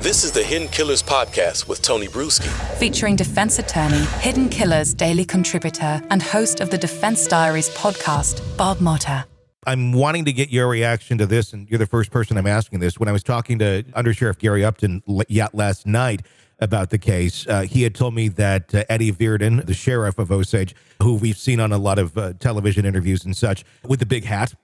This is the Hidden Killers Podcast with Tony Brueski. Featuring defense attorney, Hidden Killers daily contributor, and host of the Defense Diaries podcast, Bob Motta. I'm wanting to get your reaction to this, and you're the first person I'm asking this. When I was talking to Under Sheriff Gary Upton last night about the case, he had told me that Eddie Virden, the sheriff of Osage, who we've seen on a lot of television interviews and such, with the big hat,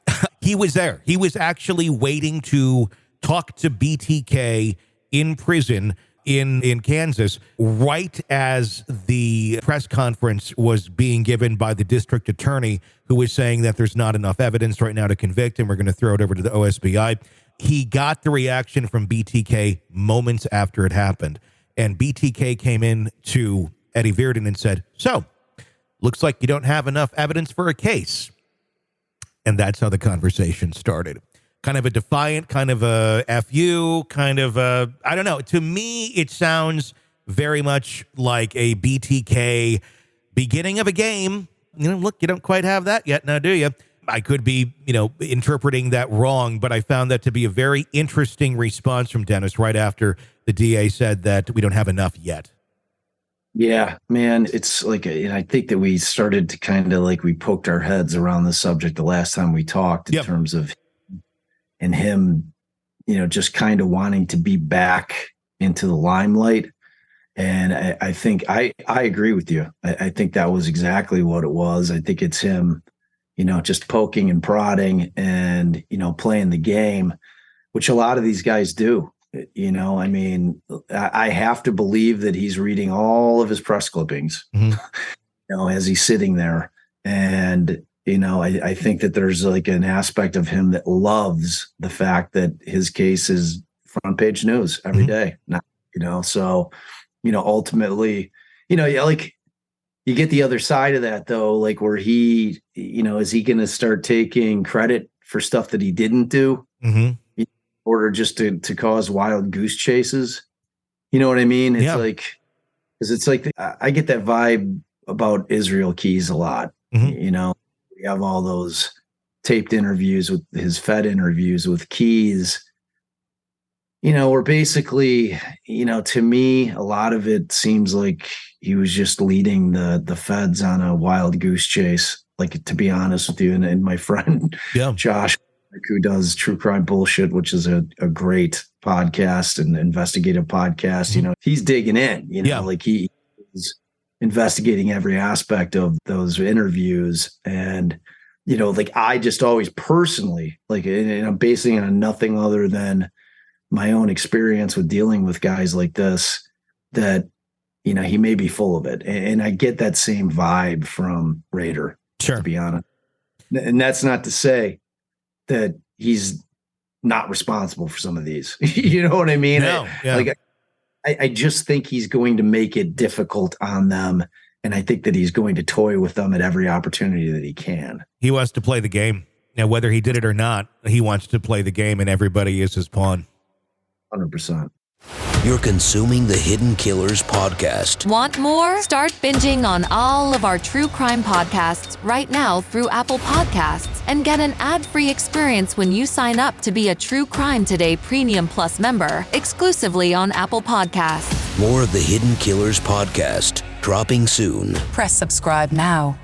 he was there. He was actually waiting to talk to BTK in prison in Kansas right as the press conference was being given by the district attorney, who was saying that there's not enough evidence right now to convict and we're going to throw it over to the OSBI. He got the reaction from BTK moments after it happened. And BTK came in to Eddie Virden and said, "So, looks like you don't have enough evidence for a case." And that's how the conversation started. Kind of a defiant, kind of a FU, kind of a, I don't know. To me, it sounds very much like a BTK beginning of a game. Look, you don't quite have that yet now, do you? I could be, interpreting that wrong, but I found that to be a very interesting response from Dennis right after the DA said that we don't have enough yet. Yeah, man, it's like, I think that we started to kind of we poked our heads around the subject the last time we talked in terms of and him, just kind of wanting to be back into the limelight. And I think I agree with you. I think that was exactly what it was. I think it's him, just poking and prodding and, playing the game, which a lot of these guys do. I have to believe that he's reading all of his press clippings, as he's sitting there. And, I think that there's an aspect of him that loves the fact that his case is front page news every day. So, ultimately, you get the other side of that though, where he, is he going to start taking credit for stuff that he didn't do in order just to cause wild goose chases? You know what I mean? It's because I get that vibe about Israel Keys a lot. We have all those taped interviews with his Fed interviews with Keys, where basically, to me, a lot of it seems like he was just leading the Feds on a wild goose chase, to be honest with you. And my friend, Josh, who does True Crime Bullshit, which is a great podcast and investigative podcast, he's digging in, he is investigating every aspect of those interviews. And, I just always personally, and I'm basing it on nothing other than my own experience with dealing with guys like this, that, he may be full of it. And I get that same vibe from Rader, to be honest. And that's not to say that he's not responsible for some of these. You know what I mean? No, I just think he's going to make it difficult on them. And I think that he's going to toy with them at every opportunity that he can. He wants to play the game. Now, whether he did it or not, he wants to play the game, and everybody is his pawn. 100%. You're consuming the Hidden Killers podcast. Want more? Start binging on all of our true crime podcasts right now through Apple Podcasts and get an ad-free experience when you sign up to be a True Crime Today Premium Plus member exclusively on Apple Podcasts. More of the Hidden Killers podcast dropping soon. Press subscribe now.